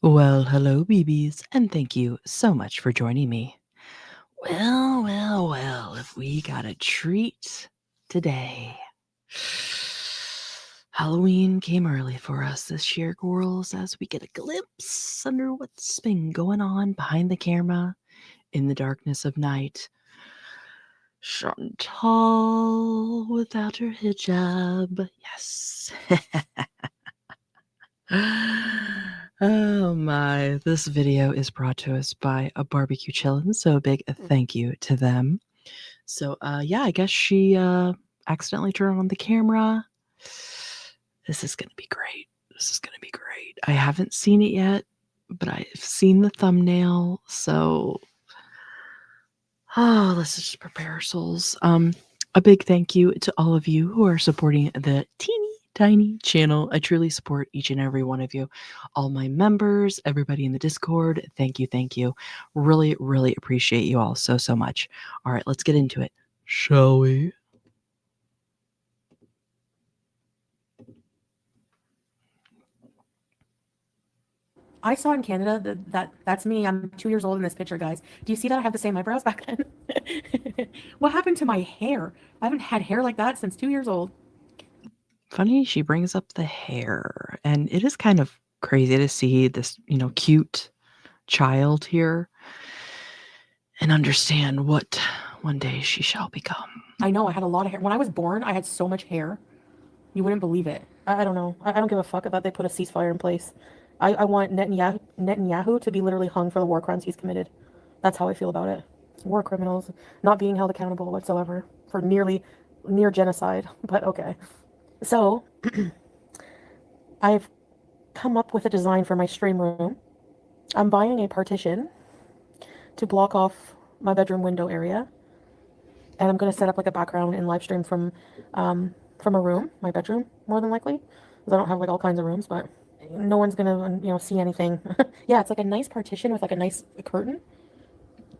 Well, hello, BBs, and thank you so much for joining me. Well, if we got a treat today. Halloween came early for us this year, girls, as we get a glimpse under what's been going on behind the camera in the darkness of night. Chantal without her hijab. Yes. Oh my, this video is brought to us by a barbecue chillin, so a big thank you to them. So yeah, I guess she accidentally turned on the camera. This is gonna be great. This is gonna be great. I haven't seen it yet, but I've seen the thumbnail, so let's just prepare our souls. A big thank you to all of you who are supporting the teeny tiny channel. I truly support each and every one of you. All my members, everybody in the Discord, thank you, thank you. Really, really appreciate you all so much. All right, let's get into it. Shall we? I saw in Canada that's me. I'm 2 years old in this picture, guys. Do you see that I have the same eyebrows back then? What happened to my hair? I haven't had hair like that since 2 years old. Funny, she brings up the hair, and it is kind of crazy to see this, cute child here and understand what one day she shall become. I know I had a lot of hair. When I was born, I had so much hair. You wouldn't believe it. I don't know. I don't give a fuck about they put a ceasefire in place. I want Netanyahu to be literally hung for the war crimes he's committed. That's how I feel about it. War criminals not being held accountable whatsoever for near genocide. But okay. So I've come up with a design for my stream room. I'm buying a partition to block off my bedroom window area, and I'm going to set up like a background and live stream from a room, my bedroom, more than likely, because I don't have like all kinds of rooms, but no one's gonna see anything. Yeah, it's like a nice partition with like a nice curtain.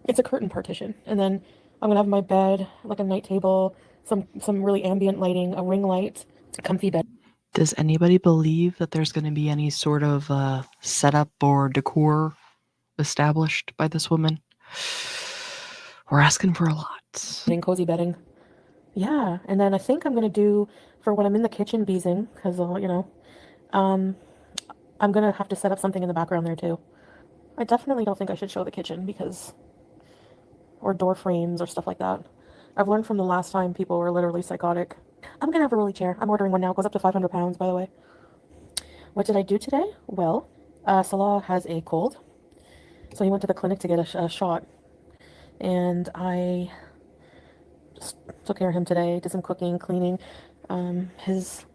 It's a curtain partition, and then I'm gonna have my bed, like a night table, some really ambient lighting, a ring light, a comfy bed. Does anybody believe that there's going to be any sort of setup or decor established by this woman? We're asking for a lot. Cozy bedding. Yeah, and then I think I'm gonna do for when I'm in the kitchen beezing, because um, I'm gonna have to set up something in the background there too. I definitely don't think I should show the kitchen because, or door frames or stuff like that. I've learned from the last time people were literally psychotic. I'm gonna have a rolly chair. I'm ordering one now. It goes up to 500 pounds, by the way. What did I do today? Well, Salah has a cold, so he went to the clinic to get a shot, and I just took care of him today. Did some cooking, cleaning. His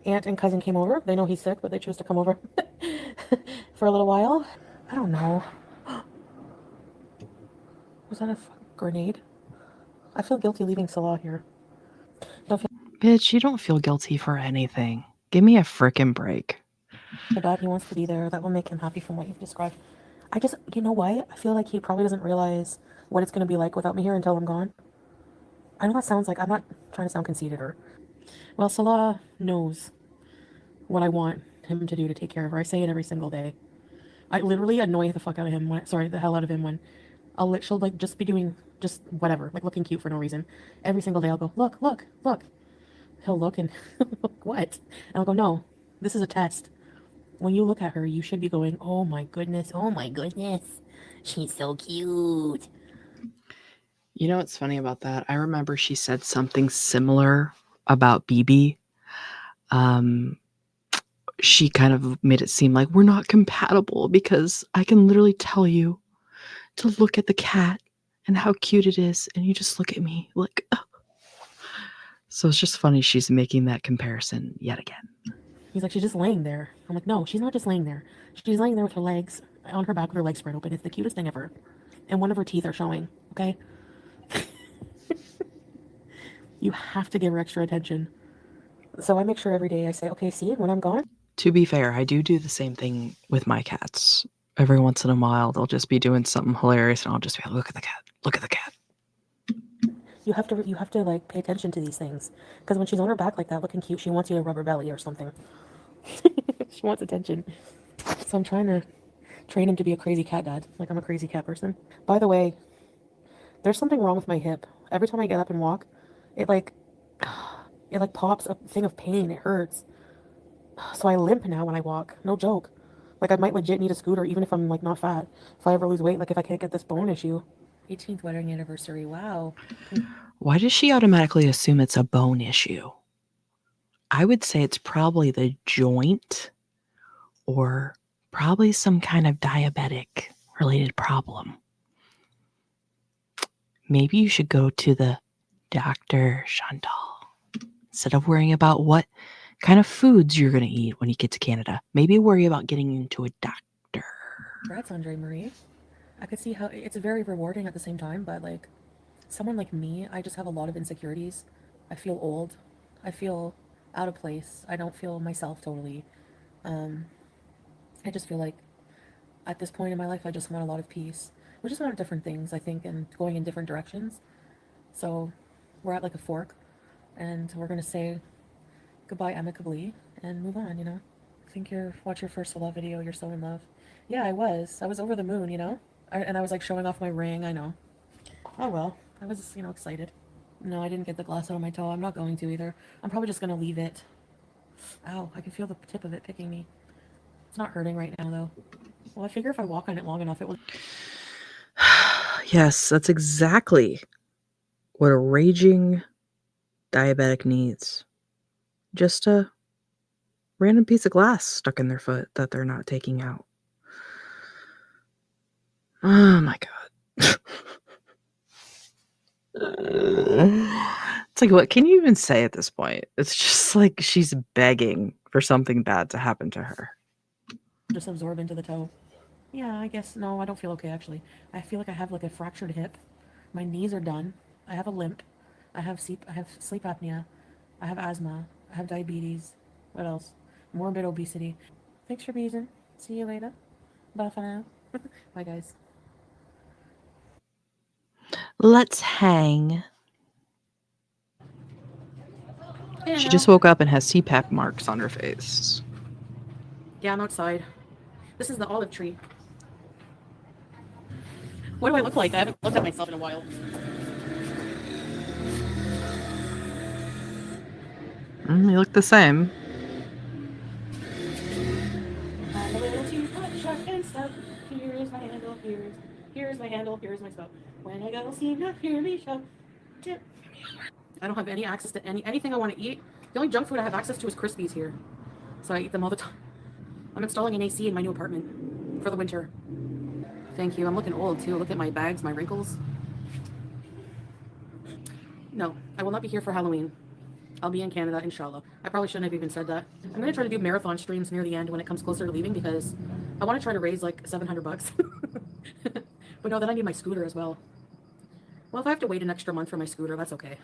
aunt and cousin came over. They know he's sick, but they chose to come over for a little while. I don't know. Was that a grenade? I feel guilty leaving Salah here. Don't feel Bitch, you don't feel guilty for anything. Give me a frickin' break. bad. He wants to be there. That will make him happy from what you've described. I just, you know what? I feel like he probably doesn't realize what it's going to be like without me here until I'm gone. I know that sounds like I'm not trying to sound conceited or. Well, Salah knows what I want him to do to take care of her. I say it every single day. I literally annoy the fuck out of him the hell out of him when she'll like just be doing just whatever, like looking cute for no reason. Every single day I'll go, look, look, look. He'll look and what? And I'll go, no, this is a test. When you look at her, you should be going, oh my goodness, she's so cute. You know what's funny about that? I remember she said something similar about BB. She kind of made it seem like we're not compatible because I can literally tell you to look at the cat and how cute it is, and you just look at me like. Ugh. So it's just funny she's making that comparison yet again. He's like, she's just laying there. I'm like, no, she's not just laying there. She's laying there with her legs on her back with her legs spread open. It's the cutest thing ever. And one of her teeth are showing, okay? You have to give her extra attention. So I make sure every day I say, okay, see, when I'm gone. To be fair, I do the same thing with my cats. Every once in a while, they'll just be doing something hilarious, and I'll just be like, "Look at the cat! Look at the cat!" You have to like pay attention to these things because when she's on her back like that, looking cute, she wants you to rub her belly or something. She wants attention. So I'm trying to train him to be a crazy cat dad. Like I'm a crazy cat person. By the way, there's something wrong with my hip. Every time I get up and walk, it like it like pops a thing of pain. It hurts. So I limp now when I walk. No joke. Like I might legit need a scooter even if I'm like not fat. If I ever lose weight, like if I can't get this bone issue. 18th wedding anniversary. Wow. Why does she automatically assume it's a bone issue? I would say it's probably the joint or probably some kind of diabetic related problem. Maybe you should go to the doctor, Chantal, instead of worrying about what kind of foods you're going to eat when you get to Canada. Maybe worry about getting into a doctor. Congrats, Andre Marie. I could see how it's very rewarding at the same time, but like someone like me, I just have a lot of insecurities. I feel old. I feel out of place. I don't feel myself totally. Um, I just feel like at this point in my life, I just want a lot of peace. We just want different things, I think, and going in different directions. So we're at like a fork, and we're gonna say goodbye amicably and move on. I think watch your first love video. You're so in love. Yeah, I was. I was over the moon. And I was like showing off my ring. I know. Oh well. I was excited. No, I didn't get the glass out of my toe. I'm not going to either. I'm probably just gonna leave it. Ow! I can feel the tip of it picking me. It's not hurting right now though. Well, I figure if I walk on it long enough, it will. Yes, that's exactly what a raging diabetic needs. Just a random piece of glass stuck in their foot that they're not taking out. Oh my God. It's like, what can you even say at this point? It's just like she's begging for something bad to happen to her. Just absorb into the toe. Yeah, I guess no, I don't feel okay actually. I feel like I have like a fractured hip. My knees are done. I have a limp. I have sleep apnea. I have asthma. I have diabetes. What else? Morbid obesity. Thanks for being. See you later. Bye for now. Bye guys. Let's hang. She Hello. just woke up and has CPAP marks on her face. Yeah, I'm outside. This is the olive tree. What do I look like? I haven't looked at myself in a while. You look the same. I'm a little too hot, sharp, and stuff. Here's my handle. Here's my handle. Here's my stuff. When I go see, not hear me shout. Tip. I don't have any access to anything I want to eat. The only junk food I have access to is Crispies here, so I eat them all the time. I'm installing an AC in my new apartment for the winter. Thank you. I'm looking old too. Look at my bags, my wrinkles. No, I will not be here for Halloween. I'll be in Canada, inshallah. I probably shouldn't have even said that. I'm going to try to do marathon streams near the end when it comes closer to leaving because I want to try to raise like 700 bucks. But no, then I need my scooter as well. Well, if I have to wait an extra month for my scooter, that's okay.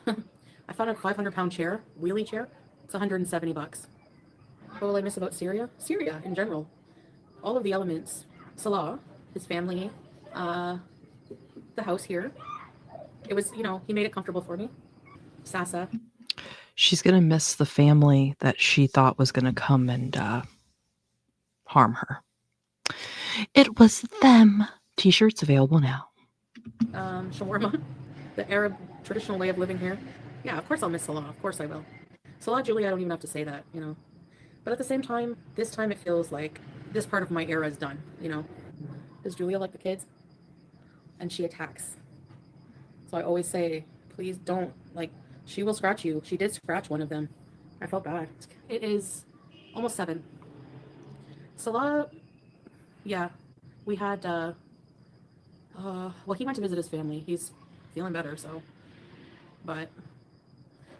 I found a 500-pound chair, wheelie chair. It's 170 bucks. What will I miss about Syria? Syria in general. All of the elements. Salah, his family, the house here. It was, he made it comfortable for me. Sasa. She's going to miss the family that she thought was going to come and harm her. It was them. T-shirts available now. Shawarma, the Arab traditional way of living here. Yeah, of course I'll miss Salah. Of course I will. Salah, Julie, I don't even have to say that. But at the same time, this time it feels like this part of my era is done. Does Julia like the kids? And she attacks. So I always say, please don't, like, she will scratch you. She did scratch one of them. I felt bad. It is almost 7. Salah, yeah, we had, well, he went to visit his family. He's feeling better, so, but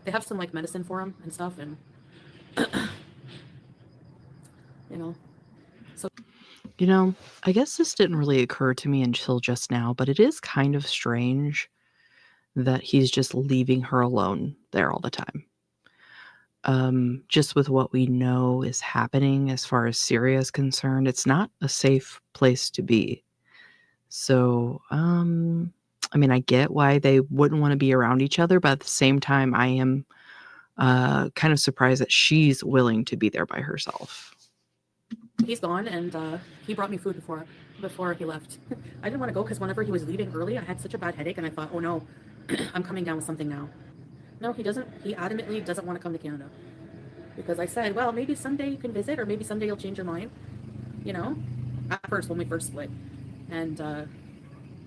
they have some, like, medicine for him and stuff, and, so. I guess this didn't really occur to me until just now, but it is kind of strange that he's just leaving her alone there all the time. Just with what we know is happening as far as Syria is concerned, it's not a safe place to be. So, I mean, I get why they wouldn't want to be around each other, but at the same time, I am kind of surprised that she's willing to be there by herself. He's gone, and he brought me food before he left. I didn't want to go because whenever he was leaving early, I had such a bad headache, and I thought, oh no, I'm coming down with something now. No, he doesn't. He adamantly doesn't want to come to Canada because I said, well, maybe someday you can visit, or maybe someday you'll change your mind. You know, at first when we first split, and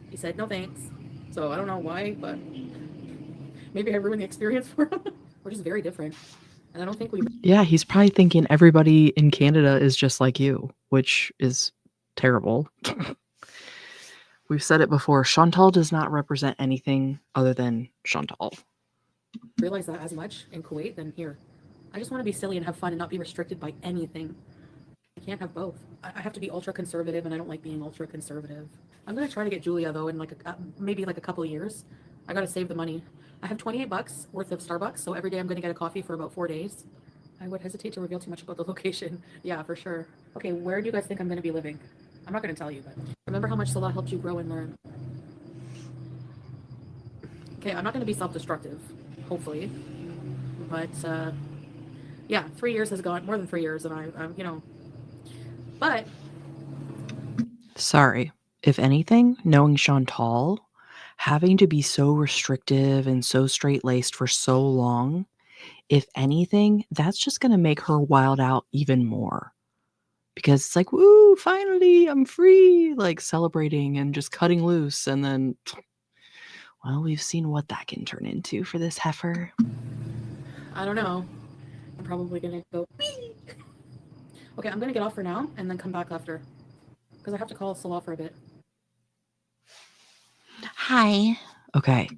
he said no thanks. So I don't know why, but maybe I ruined the experience for him. We're just very different, and I don't think we. Yeah, he's probably thinking everybody in Canada is just like you, which is terrible. We've said it before, Chantal does not represent anything other than Chantal. Realize that as much in Kuwait than here. I just want to be silly and have fun and not be restricted by anything. I can't have both. I have to be ultra conservative, and I don't like being ultra conservative. I'm gonna try to get Julia though in like maybe like a couple of years. I gotta save the money. I have 28 bucks worth of Starbucks, so every day I'm gonna get a coffee for about 4 days. I would hesitate to reveal too much about the location. Yeah, for sure. Okay, where do you guys think I'm gonna be living? I'm not gonna tell you, but remember how much Salah helped you grow and learn. Okay, I'm not gonna be self-destructive, hopefully, but yeah, 3 years has gone more than 3 years, and I'm but Sorry. If anything, knowing Chantal, having to be so restrictive and so straight-laced for so long, if anything, that's just gonna make her wild out even more. Because it's like, "Woo, finally, I'm free," like, celebrating and just cutting loose, and then, well, we've seen what that can turn into for this heifer. I don't know. I'm probably gonna go. Okay, I'm gonna get off for now and then come back after because I have to call Salah for a bit. Hi. Okay.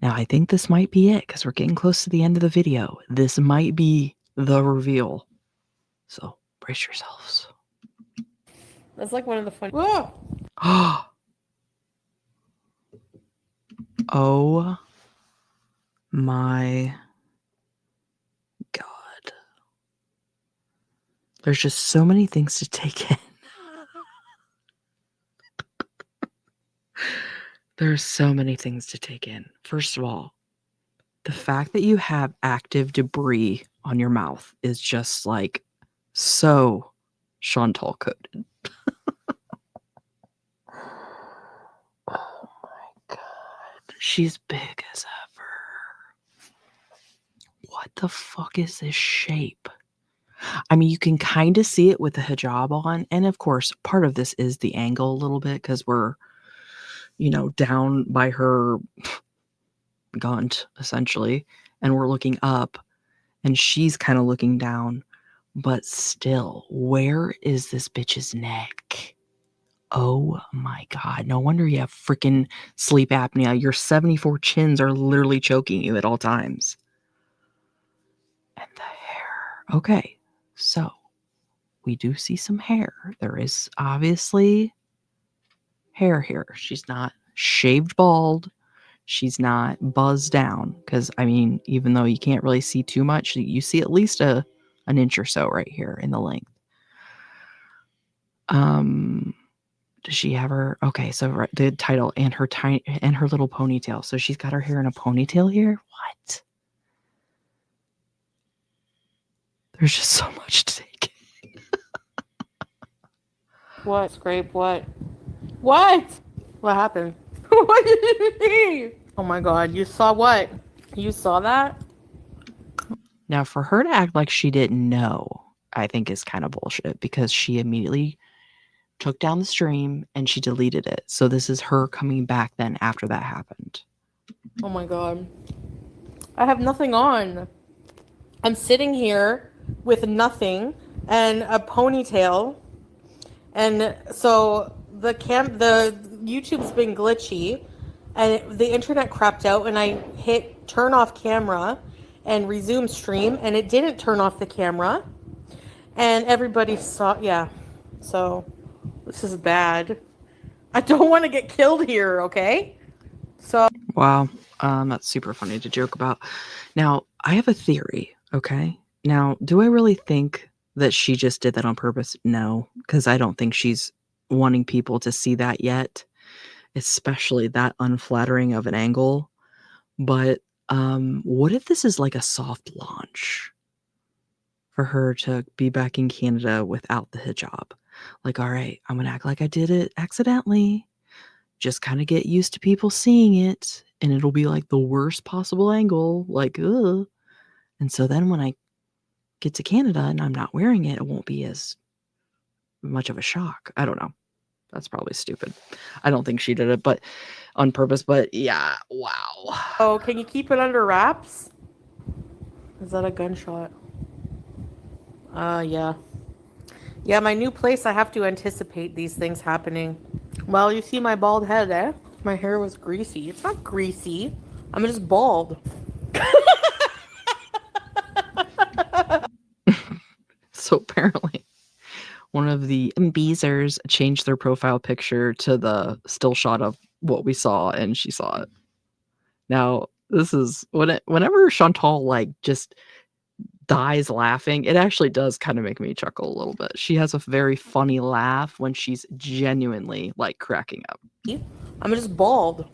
Now I think this might be it because we're getting close to the end of the video. This might be the reveal. So brace yourselves. That's like one of the funny. Whoa! Oh my God. There's just so many things to take in. There's so many things to take in. First of all, the fact that you have active debris on your mouth is just like so Chantal coded. Oh my God. She's big as ever. What the fuck is this shape? I mean, you can kind of see it with the hijab on. And of course, part of this is the angle a little bit because we're, down by her gunt, essentially. And we're looking up and she's kind of looking down. But still, where is this bitch's neck? Oh my God. No wonder you have freaking sleep apnea. Your 74 chins are literally choking you at all times. And the hair. Okay. So we do see some hair. There is obviously hair here. She's not shaved bald. She's not buzzed down. Because, I mean, even though you can't really see too much, you see at least an inch or so right here in the length. Does she have her? Okay, so the title and her tiny and her little ponytail. So she's got her hair in a ponytail here. What? There's just so much to take. What? Scrape? What? What? What happened? What did you see? Oh my God! You saw what? You saw that? Now, for her to act like she didn't know, I think is kind of bullshit because she immediately took down the stream and she deleted it. So this is her coming back then after that happened. Oh my God! I have nothing on. I'm sitting here with nothing and a ponytail, and so the YouTube's been glitchy, and the internet crapped out, and I hit turn off camera and resume stream, and it didn't turn off the camera, and everybody saw. Yeah, so this is bad. I don't want to get killed here. Okay, so Wow, that's super funny to joke about. Now, I have a theory. Okay, now, do I really think that she just did that on purpose? No, because I don't think she's wanting people to see that yet, especially that unflattering of an angle. But what if this is like a soft launch? for her to be back in Canada without the hijab. Like, all right, I'm gonna act like I did it accidentally, just kind of get used to people seeing it, and it'll be like the worst possible angle, like, ugh. And so then when I get to Canada and I'm not wearing it, it won't be as much of a shock. I don't know. That's probably stupid. I don't think she did it, but on purpose. But yeah, wow. Oh, can you keep it under wraps? Is that a gunshot? Yeah. Yeah, my new place, I have to anticipate these things happening. Well, you see my bald head, eh? My hair was greasy. It's not greasy. I'm just bald. So apparently, one of the Beezers changed their profile picture to the still shot of what we saw, and she saw it. Now, this is whenever Chantal like just dies laughing, it actually does kind of make me chuckle a little bit. She has a very funny laugh when she's genuinely like cracking up. I'm just bald.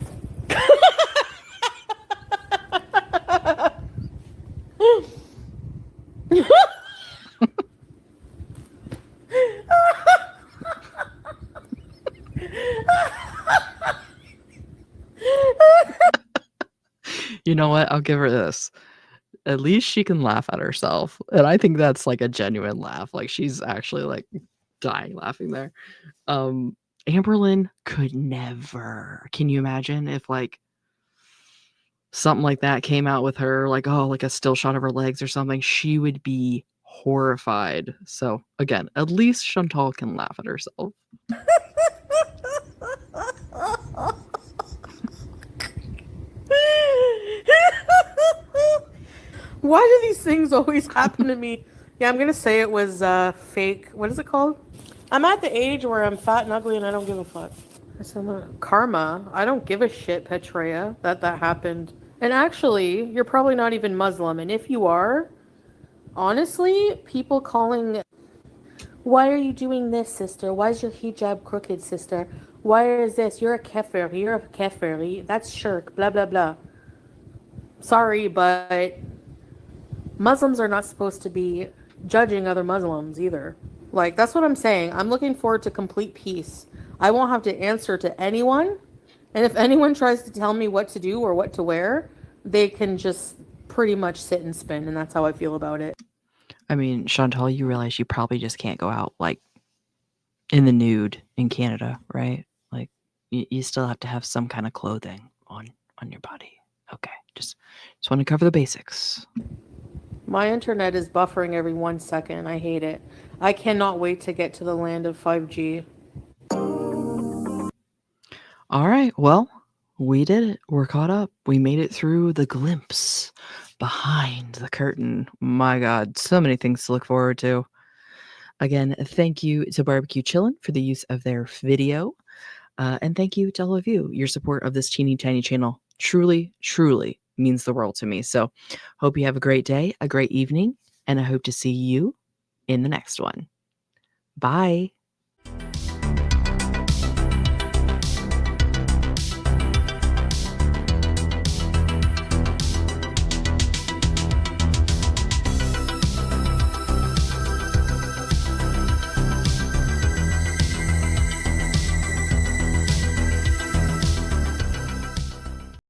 You know what? I'll give her this. At least she can laugh at herself. And I think that's like a genuine laugh. Like she's actually like dying laughing there. Amberlyn could never. Can you imagine if like something like that came out with her, like, oh, like a still shot of her legs or something? She would be horrified. So again, at least Chantal can laugh at herself. Why do these things always happen to me? Yeah, I'm gonna say it was fake. What is it called? I'm at the age where I'm fat and ugly and I don't give a fuck. Karma. I don't give a shit, Petrea, that happened. And actually, you're probably not even Muslim. And if you are, honestly, people calling, why are you doing this, sister? Why is your hijab crooked, sister? Why is this? You're a kafir. You're a kafir. That's shirk. Blah, blah, blah. Sorry, but Muslims are not supposed to be judging other Muslims either. Like, that's what I'm saying. I'm looking forward to complete peace. I won't have to answer to anyone. And if anyone tries to tell me what to do or what to wear, they can just pretty much sit and spin. And that's how I feel about it. I mean, Chantal, you realize you probably just can't go out like in the nude in Canada, right? Like you still have to have some kind of clothing on your body. Okay, just want to cover the basics. My internet is buffering every 1 second. I hate it. I cannot wait to get to the land of 5G. All right, well, we did it. We're caught up. We made it through the glimpse behind the curtain. My God, so many things to look forward to. Again, thank you to Barbecue Chillin for the use of their video. And thank you to all of you. Your support of this teeny tiny channel truly, truly means the world to me. So hope you have a great day, a great evening, and I hope to see you in the next one. Bye.